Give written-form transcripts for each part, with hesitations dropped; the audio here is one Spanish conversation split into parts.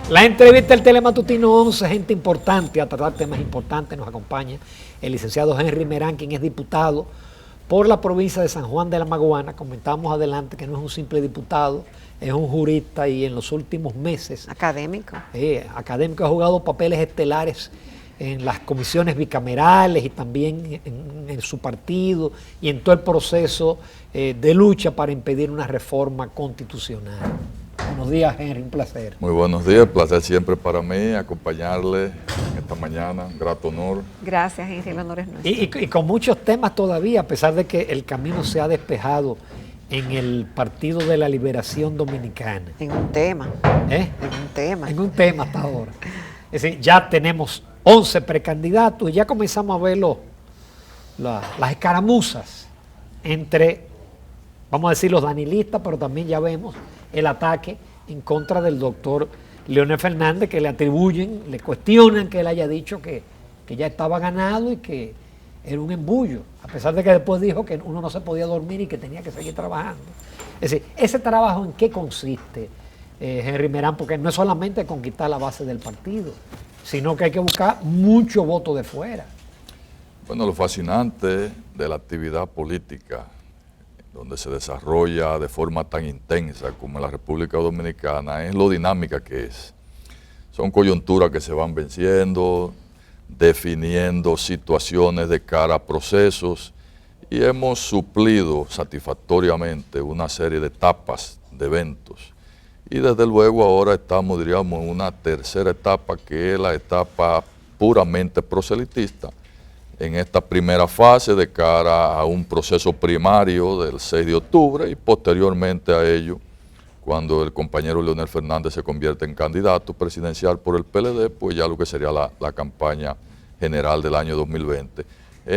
La entrevista del Telematutino 11, gente importante, a tratar temas importantes, nos acompaña el licenciado Henry Merán, quien es diputado por la provincia de San Juan de la Maguana. Comentamos adelante que no es un simple diputado, es un jurista y en los últimos meses... Académico. Académico, ha jugado papeles estelares en las comisiones bicamerales y también en su partido y en todo el proceso de lucha para impedir una reforma constitucional. Buenos días, Henry, un placer. Muy buenos días, placer siempre para mí acompañarle esta mañana, un grato honor. Gracias, Henry, el honor es nuestro. Y con muchos temas todavía, a pesar de que el camino se ha despejado en el Partido de la Liberación Dominicana. En un tema. En un tema. En un tema hasta ahora. Es decir, ya tenemos 11 precandidatos y ya comenzamos a ver las escaramuzas entre, vamos a decir, los danilistas, pero también ya vemos el ataque en contra del doctor Leonel Fernández, que le atribuyen, le cuestionan que él haya dicho que ya estaba ganado y que era un embullo, a pesar de que después dijo que uno no se podía dormir y que tenía que seguir trabajando. Es decir, ese trabajo, ¿en qué consiste, Henry Merán? Porque no es solamente conquistar la base del partido, sino que hay que buscar mucho voto de fuera. Bueno, lo fascinante de la actividad política, donde se desarrolla de forma tan intensa como en la República Dominicana, es lo dinámica que es. Son coyunturas que se van venciendo, definiendo situaciones de cara a procesos, y hemos suplido satisfactoriamente una serie de etapas de eventos. Y desde luego ahora estamos, diríamos, en una tercera etapa, que es la etapa puramente proselitista, en esta primera fase de cara a un proceso primario del 6 de octubre y posteriormente a ello, cuando el compañero Leonel Fernández se convierte en candidato presidencial por el PLD, pues ya lo que sería la campaña general del año 2020.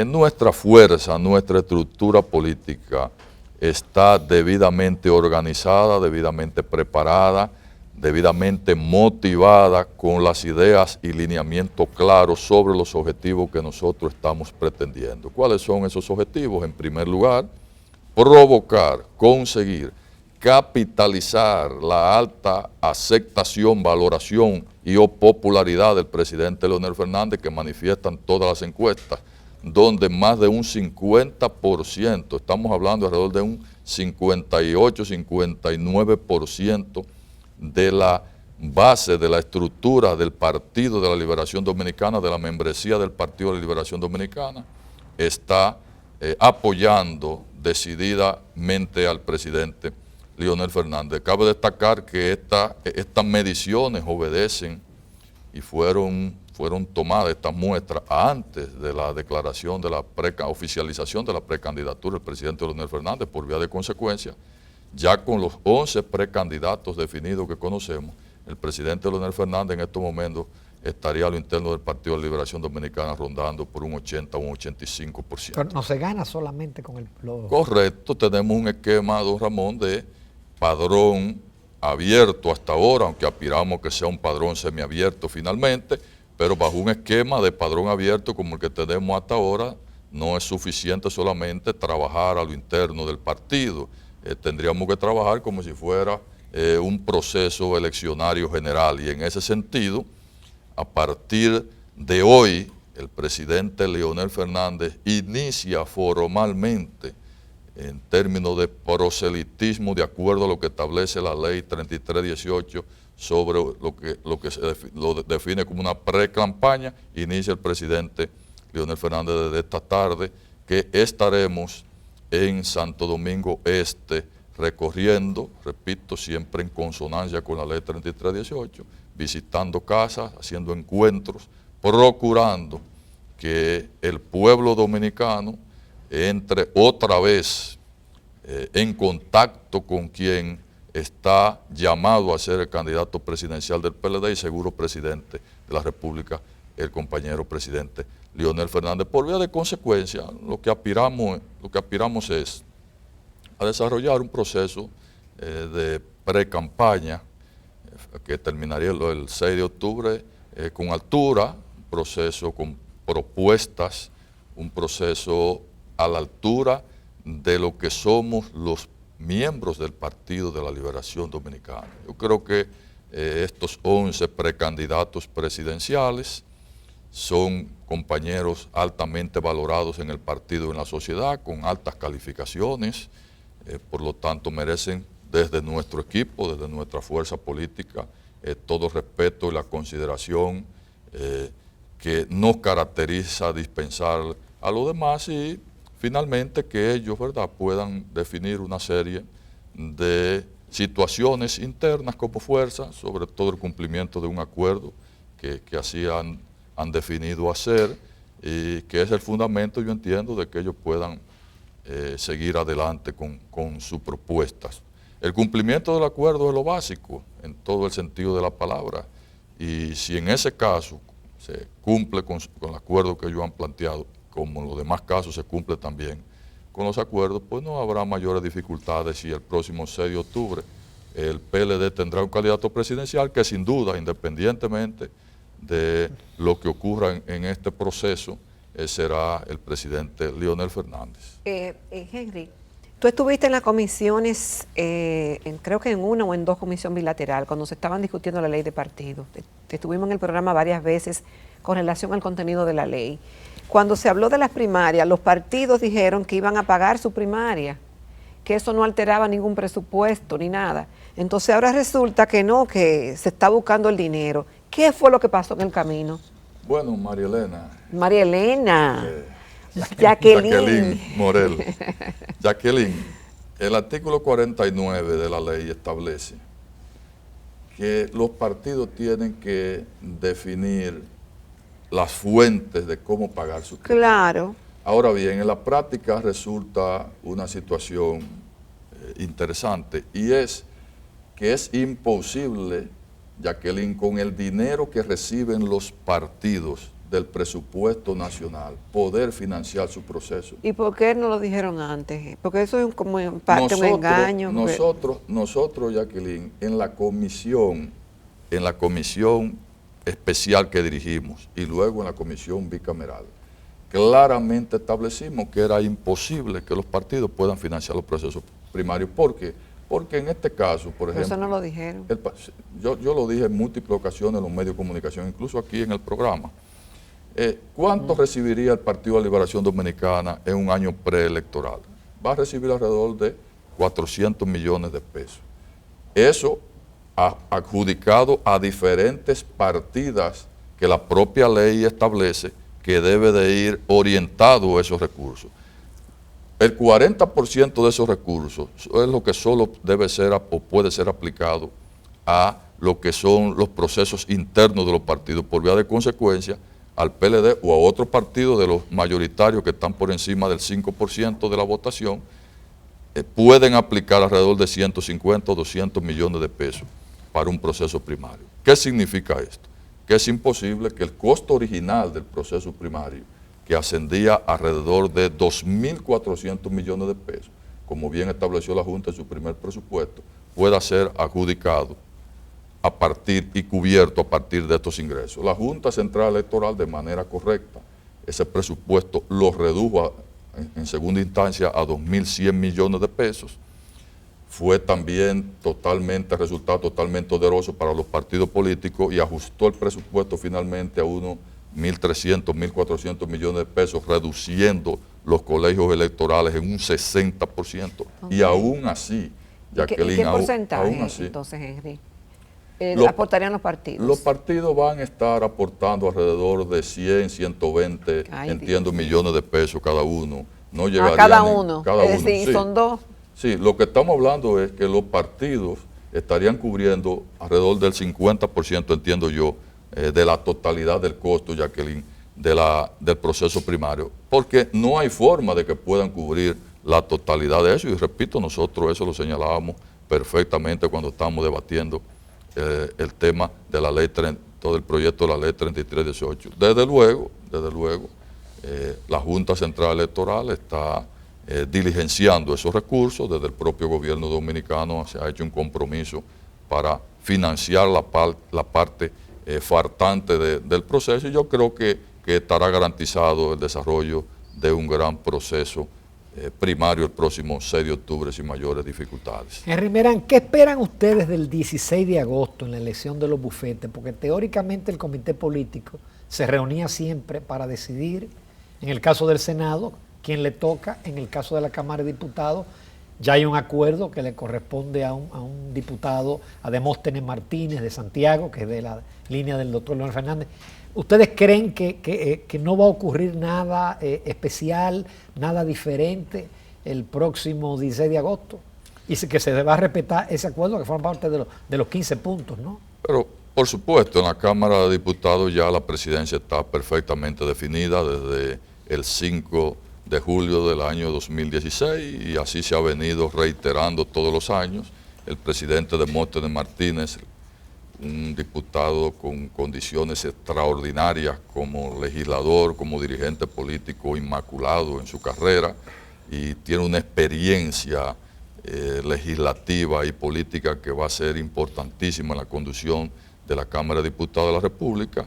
Nuestra fuerza, nuestra estructura política está debidamente organizada, debidamente preparada, debidamente motivada, con las ideas y lineamientos claros sobre los objetivos que nosotros estamos pretendiendo. ¿Cuáles son esos objetivos? En primer lugar, provocar, conseguir, capitalizar la alta aceptación, valoración y o popularidad del presidente Leonel Fernández, que manifiestan todas las encuestas, donde más de un 50%, estamos hablando alrededor de un 58, 59%, de la base, de la estructura del Partido de la Liberación Dominicana, de la membresía del Partido de la Liberación Dominicana, está apoyando decididamente al presidente Leonel Fernández. Cabe destacar que estas mediciones obedecen y fueron tomadas estas muestras antes de la declaración de la oficialización de la precandidatura del presidente Leonel Fernández. Por vía de consecuencia, ya con los 11 precandidatos definidos que conocemos, el presidente Leonel Fernández en estos momentos estaría a lo interno del Partido de Liberación Dominicana rondando por un 80 o un 85%. Pero no se gana solamente con el... Correcto, tenemos un esquema, don Ramón, de padrón abierto hasta ahora, aunque aspiramos que sea un padrón semiabierto finalmente, pero bajo un esquema de padrón abierto como el que tenemos hasta ahora, no es suficiente solamente trabajar a lo interno del partido. Tendríamos que trabajar como si fuera un proceso eleccionario general, y en ese sentido, a partir de hoy, el presidente Leonel Fernández inicia formalmente, en términos de proselitismo, de acuerdo a lo que establece la ley 3318, sobre lo que lo define como una pre-campaña, inicia el presidente Leonel Fernández desde esta tarde, que estaremos en Santo Domingo Este, recorriendo, repito, siempre en consonancia con la ley 3318, visitando casas, haciendo encuentros, procurando que el pueblo dominicano entre otra vez en contacto con quien está llamado a ser el candidato presidencial del PLD y seguro presidente de la República, el compañero presidente Leonel Fernández. Por vía de consecuencia, lo que aspiramos es a desarrollar un proceso de pre-campaña que terminaría el 6 de octubre con altura, un proceso con propuestas, un proceso a la altura de lo que somos los miembros del Partido de la Liberación Dominicana. Yo creo que estos 11 precandidatos presidenciales son compañeros altamente valorados en el partido y en la sociedad, con altas calificaciones, por lo tanto merecen desde nuestro equipo, desde nuestra fuerza política, todo respeto y la consideración que nos caracteriza dispensar a los demás y finalmente que ellos, ¿verdad?, puedan definir una serie de situaciones internas como fuerza, sobre todo el cumplimiento de un acuerdo que así han definido hacer y que es el fundamento, yo entiendo, de que ellos puedan seguir adelante con sus propuestas. El cumplimiento del acuerdo es lo básico en todo el sentido de la palabra y si en ese caso se cumple con el acuerdo que ellos han planteado, como en los demás casos se cumple también con los acuerdos, pues no habrá mayores dificultades si el próximo 6 de octubre el PLD tendrá un candidato presidencial que sin duda, independientemente de lo que ocurra en este proceso, será el presidente Leonel Fernández. Henry, tú estuviste en las comisiones, creo que en una o en dos comisiones bilaterales, cuando se estaban discutiendo la ley de partidos. Estuvimos en el programa varias veces con relación al contenido de la ley. Cuando se habló de las primarias, los partidos dijeron que iban a pagar su primaria, que eso no alteraba ningún presupuesto ni nada. Entonces ahora resulta que no, que se está buscando el dinero. ¿Qué fue lo que pasó en el camino? Bueno, María Elena. María Elena. Jacqueline Morel. Jacqueline, el artículo 49 de la ley establece que los partidos tienen que definir las fuentes de cómo pagar su crimen. Claro. Ahora bien, en la práctica resulta una situación interesante y es que es imposible, Jacqueline, con el dinero que reciben los partidos del presupuesto nacional, poder financiar su proceso. ¿Y por qué no lo dijeron antes? Porque eso es como en parte un engaño. Nosotros, Jacqueline, en la comisión especial que dirigimos y luego en la comisión bicameral, claramente establecimos que era imposible que los partidos puedan financiar los procesos primarios. ¿Por qué? Porque en este caso, por ejemplo... Eso no lo dijeron. Yo lo dije en múltiples ocasiones en los medios de comunicación, incluso aquí en el programa. ¿Cuánto recibiría el Partido de la Liberación Dominicana en un año preelectoral? Va a recibir alrededor de 400 millones de pesos. Eso adjudicado a diferentes partidas que la propia ley establece que debe de ir orientado a esos recursos. El 40% de esos recursos es lo que solo debe ser o puede ser aplicado a lo que son los procesos internos de los partidos, por vía de consecuencia al PLD o a otros partidos de los mayoritarios que están por encima del 5% de la votación, pueden aplicar alrededor de 150 o 200 millones de pesos para un proceso primario. ¿Qué significa esto? Que es imposible que el costo original del proceso primario, que ascendía alrededor de 2.400 millones de pesos, como bien estableció la Junta en su primer presupuesto, pueda ser adjudicado a partir y cubierto a partir de estos ingresos. La Junta Central Electoral, de manera correcta, ese presupuesto lo redujo en segunda instancia a 2.100 millones de pesos. Fue también resultado totalmente oneroso para los partidos políticos y ajustó el presupuesto finalmente a unos 1.300, 1.400 millones de pesos, reduciendo los colegios electorales en un 60%. Okay. Y aún así, Jacqueline, ¿Qué porcentaje, aún así, entonces, Henry, aportarían los partidos? Los partidos van a estar aportando alrededor de 100, 120, millones de pesos cada uno. No llegaría a cada uno. Es decir, sí. Son dos. Sí, lo que estamos hablando es que los partidos estarían cubriendo alrededor del 50%, entiendo yo, de la totalidad del costo, Jacqueline, del proceso primario, porque no hay forma de que puedan cubrir la totalidad de eso, y repito, nosotros eso lo señalábamos perfectamente cuando estábamos debatiendo el tema de la ley, todo el proyecto de la ley 3318. Desde luego, la Junta Central Electoral está diligenciando esos recursos. Desde el propio gobierno dominicano se ha hecho un compromiso para financiar la parte faltante del proceso, y yo creo que estará garantizado el desarrollo de un gran proceso primario el próximo 6 de octubre sin mayores dificultades. Henry Merán, ¿qué esperan ustedes del 16 de agosto en la elección de los bufetes? Porque teóricamente el comité político se reunía siempre para decidir, en el caso del Senado, quién le toca, en el caso de la Cámara de Diputados, ya hay un acuerdo que le corresponde a un diputado, a Demóstenes Martínez de Santiago, que es de la línea del doctor Leonel Fernández. ¿Ustedes creen que no va a ocurrir nada especial, nada diferente el próximo 16 de agosto? Y que se va a respetar ese acuerdo que forma parte de los 15 puntos, ¿no? Pero, por supuesto, en la Cámara de Diputados ya la presidencia está perfectamente definida desde el 5 de julio del año 2016 y así se ha venido reiterando todos los años. El presidente Demóstenes Martínez, un diputado con condiciones extraordinarias como legislador, como dirigente político inmaculado en su carrera y tiene una experiencia legislativa y política que va a ser importantísima en la conducción de la Cámara de Diputados de la República.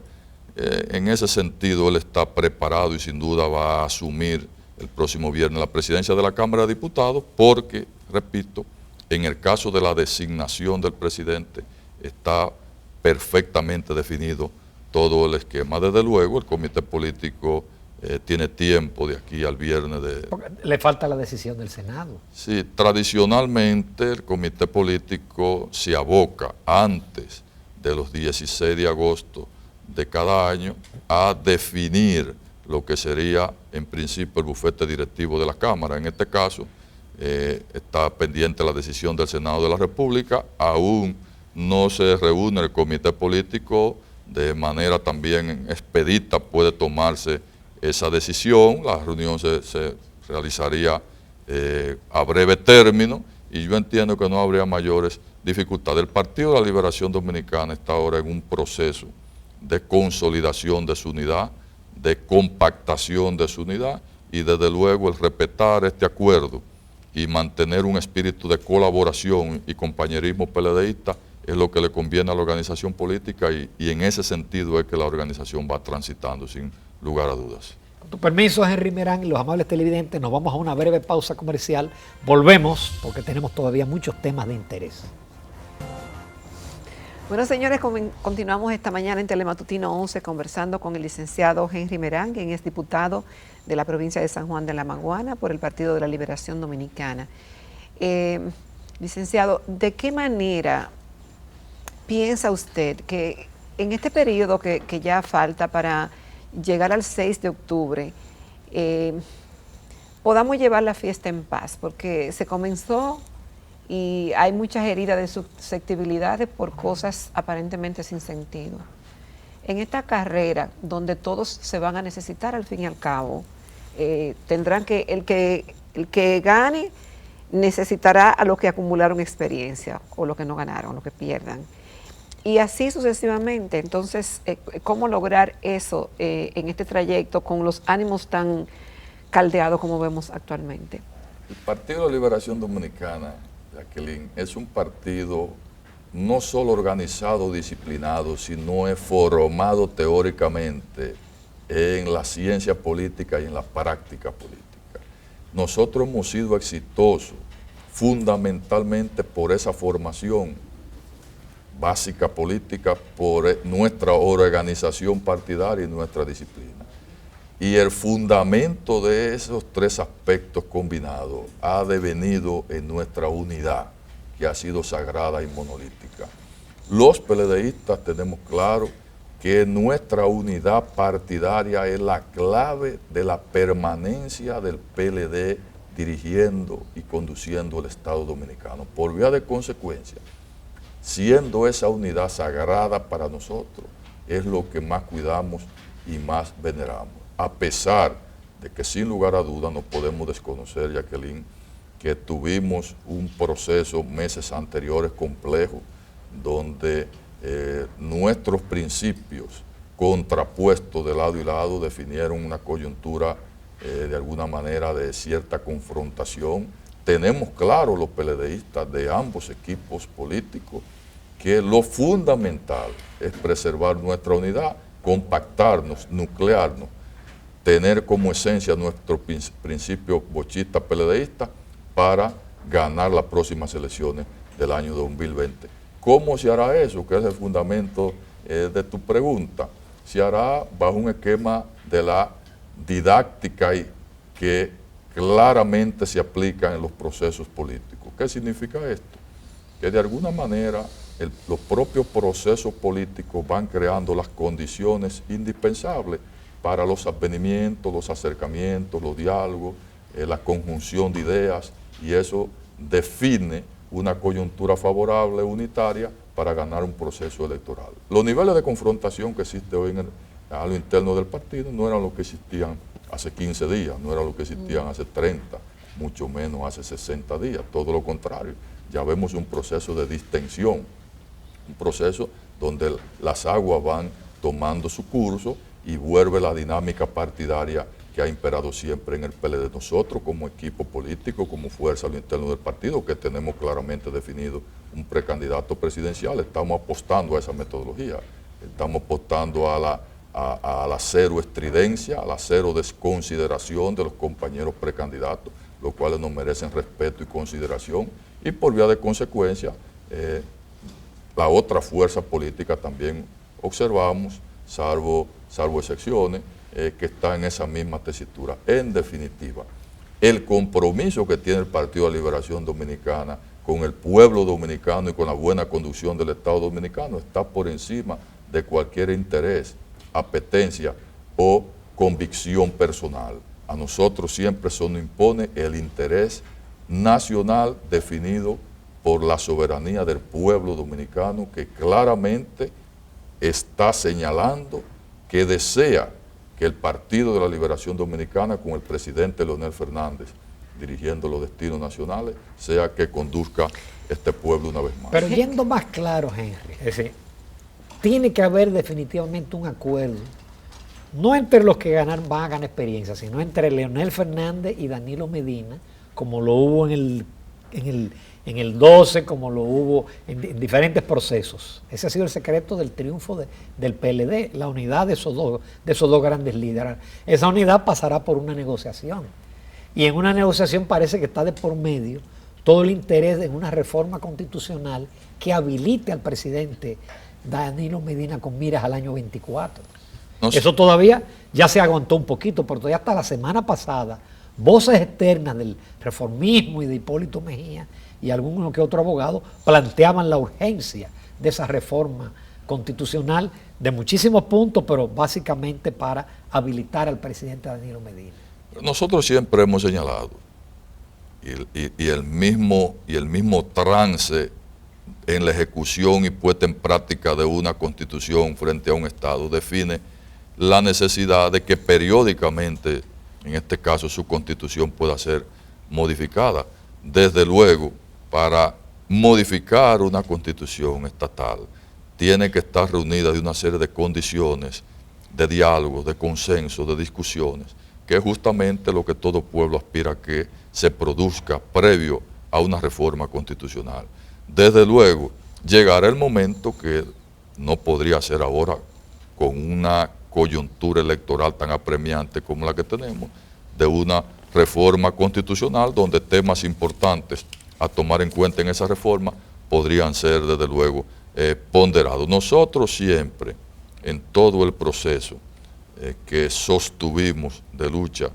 En ese sentido, él está preparado y sin duda va a asumir el próximo viernes la presidencia de la Cámara de Diputados porque, repito, en el caso de la designación del presidente está perfectamente definido todo el esquema. Desde luego, el comité político tiene tiempo de aquí al viernes de... Porque le falta la decisión del Senado. Sí, tradicionalmente el comité político se aboca antes de los 16 de agosto de cada año a definir lo que sería en principio el bufete directivo de la Cámara. En este caso está pendiente la decisión del Senado de la República, aún no se reúne el comité político, de manera también expedita puede tomarse esa decisión, la reunión se realizaría a breve término y yo entiendo que no habría mayores dificultades. El Partido de la Liberación Dominicana está ahora en un proceso de consolidación de su unidad, de compactación de su unidad y desde luego el respetar este acuerdo y mantener un espíritu de colaboración y compañerismo PLDista es lo que le conviene a la organización política y en ese sentido es que la organización va transitando sin lugar a dudas. Con tu permiso, Henry Merán y los amables televidentes, nos vamos a una breve pausa comercial. Volvemos porque tenemos todavía muchos temas de interés. Bueno, señores, continuamos esta mañana en Telematutino 11 conversando con el licenciado Henry Merán, quien es diputado de la provincia de San Juan de la Maguana por el Partido de la Liberación Dominicana. Licenciado, ¿de qué manera piensa usted que en este periodo que ya falta para llegar al 6 de octubre podamos llevar la fiesta en paz? Porque se comenzó y hay muchas heridas de susceptibilidades por cosas aparentemente sin sentido. En esta carrera, donde todos se van a necesitar al fin y al cabo, tendrán que, el que gane necesitará a los que acumularon experiencia, o los que no ganaron, los que pierdan. Y así sucesivamente. Entonces, ¿cómo lograr eso en este trayecto con los ánimos tan caldeados como vemos actualmente? El Partido de Liberación Dominicana, Jacqueline, es un partido no solo organizado, disciplinado, sino es formado teóricamente en la ciencia política y en la práctica política. Nosotros hemos sido exitosos fundamentalmente por esa formación básica política, por nuestra organización partidaria y nuestra disciplina. Y el fundamento de esos tres aspectos combinados ha devenido en nuestra unidad, que ha sido sagrada y monolítica. Los PLDistas tenemos claro que nuestra unidad partidaria es la clave de la permanencia del PLD dirigiendo y conduciendo el Estado Dominicano. Por vía de consecuencia, siendo esa unidad sagrada para nosotros, es lo que más cuidamos y más veneramos. A pesar de que sin lugar a dudas no podemos desconocer, Jacqueline, que tuvimos un proceso meses anteriores complejo, donde nuestros principios contrapuestos de lado y lado definieron una coyuntura de alguna manera de cierta confrontación. Tenemos claro los PLDistas de ambos equipos políticos que lo fundamental es preservar nuestra unidad, compactarnos, nuclearnos tener como esencia nuestro principio bochista PLDista para ganar las próximas elecciones del año 2020. ¿Cómo se hará eso? Que es el fundamento de tu pregunta. Se hará bajo un esquema de la didáctica y que claramente se aplica en los procesos políticos. ¿Qué significa esto? Que de alguna manera los propios procesos políticos van creando las condiciones indispensables para los advenimientos, los acercamientos, los diálogos, la conjunción de ideas, y eso define una coyuntura favorable, unitaria, para ganar un proceso electoral. Los niveles de confrontación que existe hoy a lo interno del partido no eran los que existían hace 15 días, no eran los que existían hace 30, mucho menos hace 60 días, todo lo contrario. Ya vemos un proceso de distensión, un proceso donde las aguas van tomando su curso y vuelve la dinámica partidaria que ha imperado siempre en el PLD. Nosotros como equipo político, como fuerza a lo interno del partido, que tenemos claramente definido un precandidato presidencial, estamos apostando a esa metodología, estamos apostando a la cero estridencia, a la cero desconsideración de los compañeros precandidatos, los cuales nos merecen respeto y consideración, y por vía de consecuencia, la otra fuerza política también observamos, salvo excepciones, que está en esa misma tesitura. En definitiva, el compromiso que tiene el Partido de la Liberación Dominicana con el pueblo dominicano y con la buena conducción del Estado dominicano está por encima de cualquier interés, apetencia o convicción personal. A nosotros siempre se nos impone el interés nacional definido por la soberanía del pueblo dominicano, que claramente está señalando que desea que el Partido de la Liberación Dominicana, con el presidente Leonel Fernández dirigiendo los destinos nacionales, sea que conduzca este pueblo una vez más. Pero yendo más claro, Henry, es decir, tiene que haber definitivamente un acuerdo, no entre los que van a ganar experiencia, sino entre Leonel Fernández y Danilo Medina, como lo hubo en el 12, como lo hubo en diferentes procesos. Ese ha sido el secreto del triunfo del PLD, la unidad de esos dos grandes líderes. Esa unidad pasará por una negociación. Y en una negociación parece que está de por medio todo el interés en una reforma constitucional que habilite al presidente Danilo Medina con miras al año 24. No sé. Eso todavía ya se aguantó un poquito, pero todavía hasta la semana pasada, voces externas del reformismo y de Hipólito Mejía y alguno que otro abogado planteaban la urgencia de esa reforma constitucional de muchísimos puntos, pero básicamente para habilitar al presidente Danilo Medina. Nosotros siempre hemos señalado, y el mismo trance en la ejecución y puesta en práctica de una constitución frente a un Estado define la necesidad de que periódicamente, en este caso su constitución, pueda ser modificada. Desde luego, para modificar una constitución estatal, tiene que estar reunida de una serie de condiciones, de diálogos, de consenso, de discusiones, que es justamente lo que todo pueblo aspira a que se produzca previo a una reforma constitucional. Desde luego, llegará el momento, que no podría ser ahora con una coyuntura electoral tan apremiante como la que tenemos, de una reforma constitucional donde temas importantes a tomar en cuenta en esa reforma podrían ser, desde luego, ponderados. Nosotros siempre, en todo el proceso que sostuvimos de lucha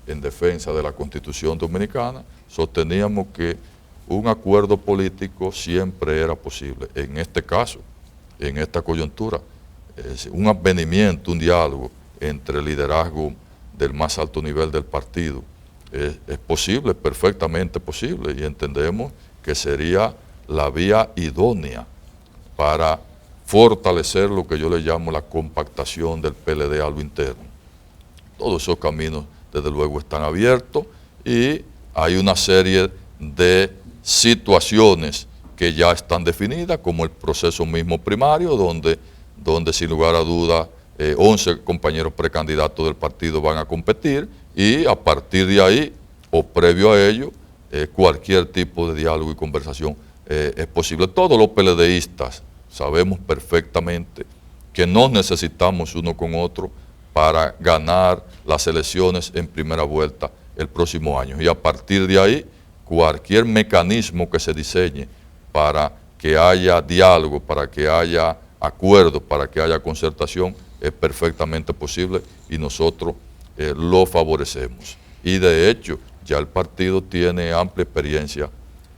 en defensa de la Constitución Dominicana, sosteníamos que un acuerdo político siempre era posible. En este caso, en esta coyuntura, un advenimiento, un diálogo entre el liderazgo del más alto nivel del partido es posible, perfectamente posible, y entendemos que sería la vía idónea para fortalecer lo que yo le llamo la compactación del PLD a lo interno. Todos esos caminos, desde luego, están abiertos y hay una serie de situaciones que ya están definidas, como el proceso mismo primario, donde sin lugar a duda 11 compañeros precandidatos del partido van a competir, y a partir de ahí, o previo a ello, cualquier tipo de diálogo y conversación es posible. Todos los PLDistas sabemos perfectamente que no necesitamos uno con otro para ganar las elecciones en primera vuelta el próximo año. Y a partir de ahí, cualquier mecanismo que se diseñe para que haya diálogo, para que haya acuerdo, para que haya concertación, es perfectamente posible y nosotros lo favorecemos. Y de hecho, ya el partido tiene amplia experiencia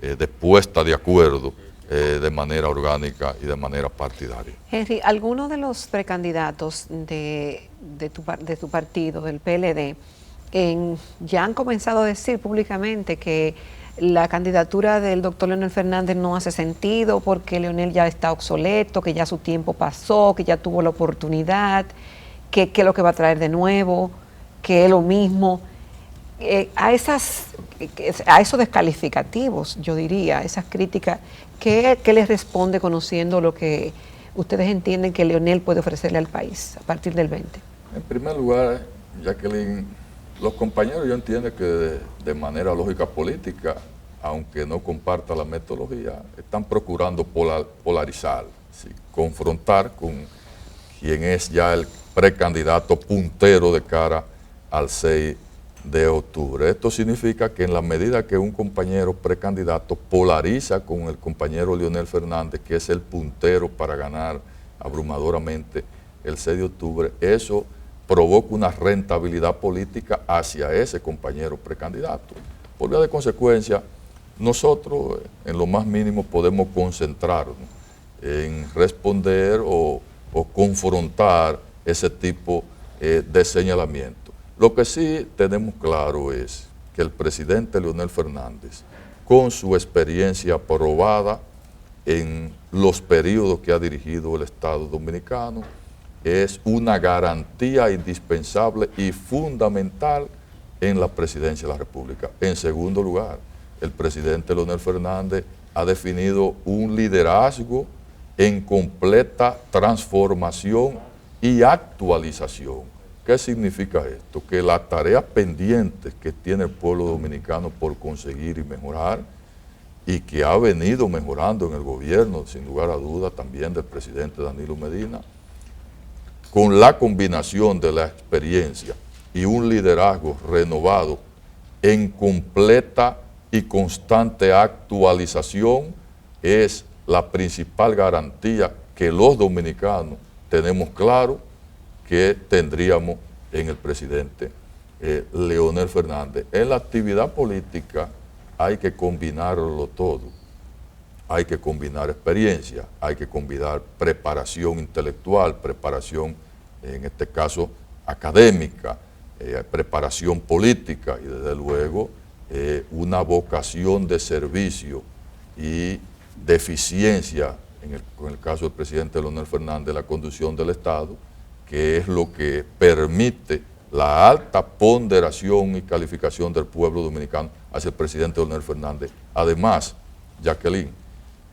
de puesta de acuerdo de manera orgánica y de manera partidaria. Henry, algunos de los precandidatos de tu partido, del PLD, ya han comenzado a decir públicamente que la candidatura del doctor Leonel Fernández no hace sentido porque Leonel ya está obsoleto, que ya su tiempo pasó, que ya tuvo la oportunidad, que es lo que va a traer de nuevo, que es lo mismo. A esos descalificativos, yo diría, esas críticas, ¿qué les responde conociendo lo que ustedes entienden que Leonel puede ofrecerle al país a partir del 20? En primer lugar, Jacqueline, los compañeros yo entiendo que de manera lógica política, aunque no comparta la metodología, están procurando polarizar, ¿sí? Confrontar con quien es ya el precandidato puntero de cara al 6 de octubre. Esto significa que en la medida que un compañero precandidato polariza con el compañero Leonel Fernández, que es el puntero para ganar abrumadoramente el 6 de octubre, eso provoca una rentabilidad política hacia ese compañero precandidato. Por vía de consecuencia, nosotros en lo más mínimo podemos concentrarnos en responder o confrontar ese tipo de señalamiento. Lo que sí tenemos claro es que el presidente Leonel Fernández, con su experiencia probada en los periodos que ha dirigido el Estado Dominicano, es una garantía indispensable y fundamental en la presidencia de la República. En segundo lugar, el presidente Leonel Fernández ha definido un liderazgo en completa transformación y actualización. ¿Qué significa esto? Que las tareas pendientes que tiene el pueblo dominicano por conseguir y mejorar, y que ha venido mejorando en el gobierno, sin lugar a duda, también del presidente Danilo Medina, con la combinación de la experiencia y un liderazgo renovado en completa y constante actualización, es la principal garantía que los dominicanos tenemos claro que tendríamos en el presidente Leonel Fernández. En la actividad política hay que combinarlo todo. Hay que combinar experiencia, hay que combinar preparación intelectual, preparación, en este caso, académica, preparación política y desde luego una vocación de servicio y de eficiencia, en el caso del presidente Leonel Fernández, la conducción del Estado, que es lo que permite la alta ponderación y calificación del pueblo dominicano hacia el presidente Leonel Fernández. Además, Jacqueline,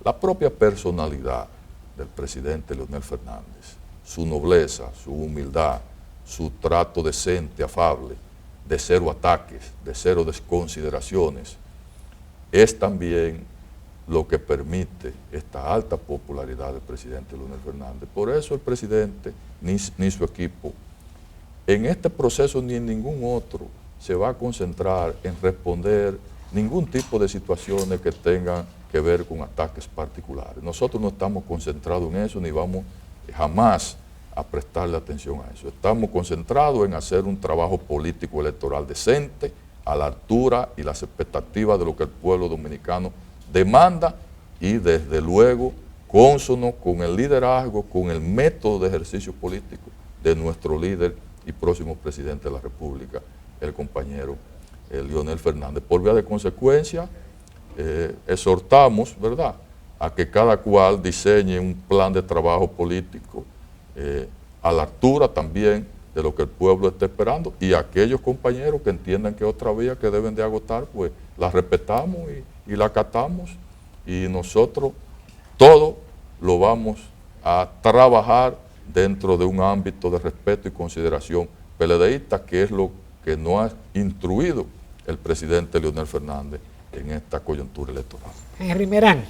la propia personalidad del presidente Leonel Fernández, su nobleza, su humildad, su trato decente, afable, de cero ataques, de cero desconsideraciones, es también lo que permite esta alta popularidad del presidente Leonel Fernández. Por eso el presidente ni su equipo en este proceso ni en ningún otro se va a concentrar en responder ningún tipo de situaciones que tengan que ver con ataques particulares. Nosotros no estamos concentrados en eso ni vamos jamás a prestarle atención a eso. Estamos concentrados en hacer un trabajo político electoral decente, a la altura y las expectativas de lo que el pueblo dominicano demanda y desde luego cónsono con el liderazgo, con el método de ejercicio político de nuestro líder y próximo presidente de la República, el compañero Leonel Fernández. Por vía de consecuencia, exhortamos, ¿verdad?, a que cada cual diseñe un plan de trabajo político a la altura también de lo que el pueblo está esperando, y aquellos compañeros que entiendan que otra vía que deben de agotar, pues la respetamos y la acatamos, y nosotros todo lo vamos a trabajar dentro de un ámbito de respeto y consideración PLDista, que es lo que nos ha instruido el presidente Leonel Fernández en esta coyuntura electoral. Henry Merán,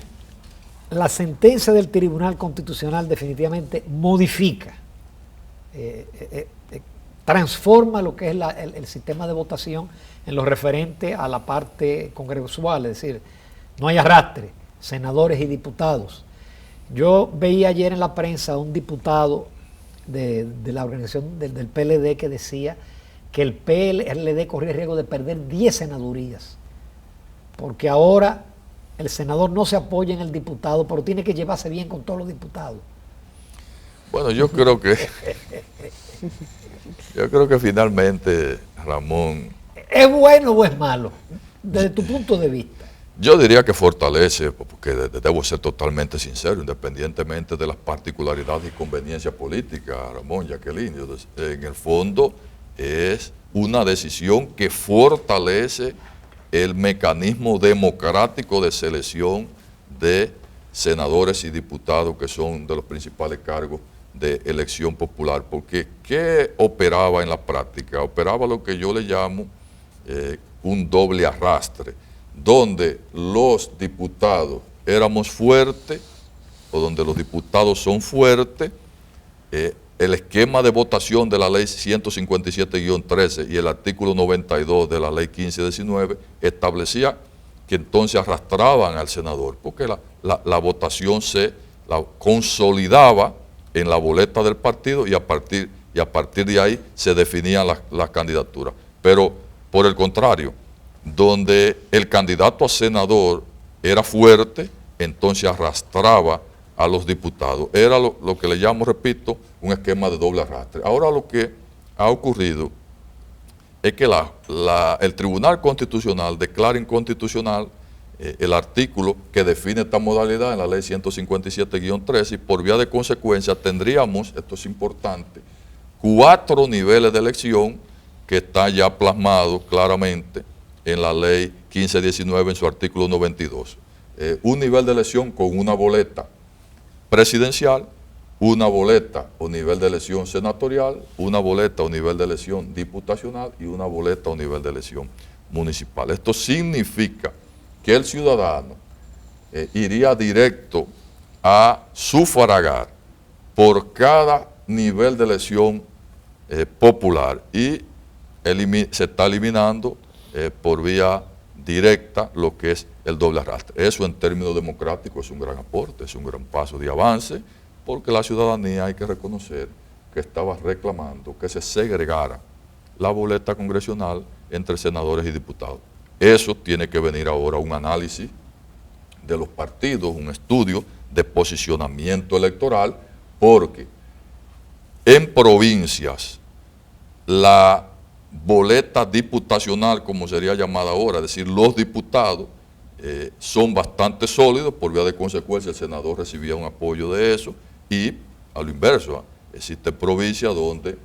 la sentencia del Tribunal Constitucional definitivamente modifica transforma lo que es el sistema de votación en lo referente a la parte congresual, es decir, no hay arrastre, senadores y diputados. Yo veía ayer en la prensa un diputado de la organización del PLD que decía que el PLD corría el riesgo de perder 10 senadurías, porque ahora el senador no se apoya en el diputado, pero tiene que llevarse bien con todos los diputados. Bueno, yo creo que finalmente, Ramón, ¿Es bueno o es malo? Desde tu punto de vista. yo diría que fortalece, porque debo ser totalmente sincero, independientemente de las particularidades y conveniencias políticas, Ramón, Jacqueline, en el fondo es una decisión que fortalece el mecanismo democrático de selección de senadores y diputados, que son de los principales cargos de elección popular, porque ¿qué operaba en la práctica? Operaba lo que yo le llamo un doble arrastre, donde los diputados éramos fuertes, o donde los diputados son fuertes. El esquema de votación de la ley 157-13 y el artículo 92 de la ley 1519 establecía que entonces arrastraban al senador, porque la votación se consolidaba en la boleta del partido y a partir de ahí se definían las candidaturas. Pero por el contrario, donde el candidato a senador era fuerte, entonces arrastraba a los diputados. Era lo que le llamo, repito, un esquema de doble arrastre. Ahora lo que ha ocurrido es que el Tribunal Constitucional declara inconstitucional el artículo que define esta modalidad en la ley 157-13 y por vía de consecuencia tendríamos, esto es importante, 4 niveles de elección que está ya plasmado claramente en la ley 1519 en su artículo 92. Un nivel de elección con una boleta presidencial, una boleta o nivel de elección senatorial, una boleta o nivel de elección diputacional y una boleta o nivel de elección municipal. Esto significa que el ciudadano iría directo a sufragar por cada nivel de elección popular y se está eliminando por vía directa lo que es el doble arrastre. Eso en términos democráticos es un gran aporte, es un gran paso de avance, porque la ciudadanía, hay que reconocer, que estaba reclamando que se segregara la boleta congresional entre senadores y diputados. Eso tiene que venir ahora un análisis de los partidos, un estudio de posicionamiento electoral, porque en provincias la boleta diputacional, como sería llamada ahora, es decir, los diputados son bastante sólidos, por vía de consecuencia el senador recibía un apoyo de eso, y a lo inverso, existe provincias donde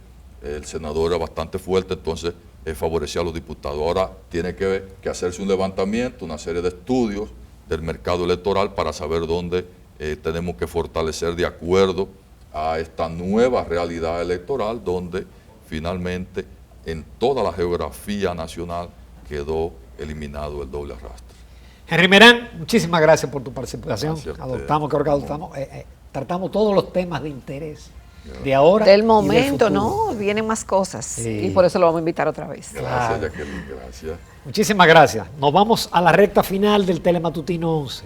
el senador era bastante fuerte, entonces favorecía a los diputados. Ahora tiene que hacerse un levantamiento, una serie de estudios del mercado electoral para saber dónde tenemos que fortalecer de acuerdo a esta nueva realidad electoral, donde finalmente en toda la geografía nacional quedó eliminado el doble arrastre. Henry Merán, muchísimas gracias por tu participación. Gracias. Tratamos todos los temas de interés de ahora. Del y momento, del futuro. ¿no? Vienen más cosas. Sí. Y por eso lo vamos a invitar otra vez. Gracias, Jacqueline, gracias. Muchísimas gracias. Nos vamos a la recta final del Telematutino 11.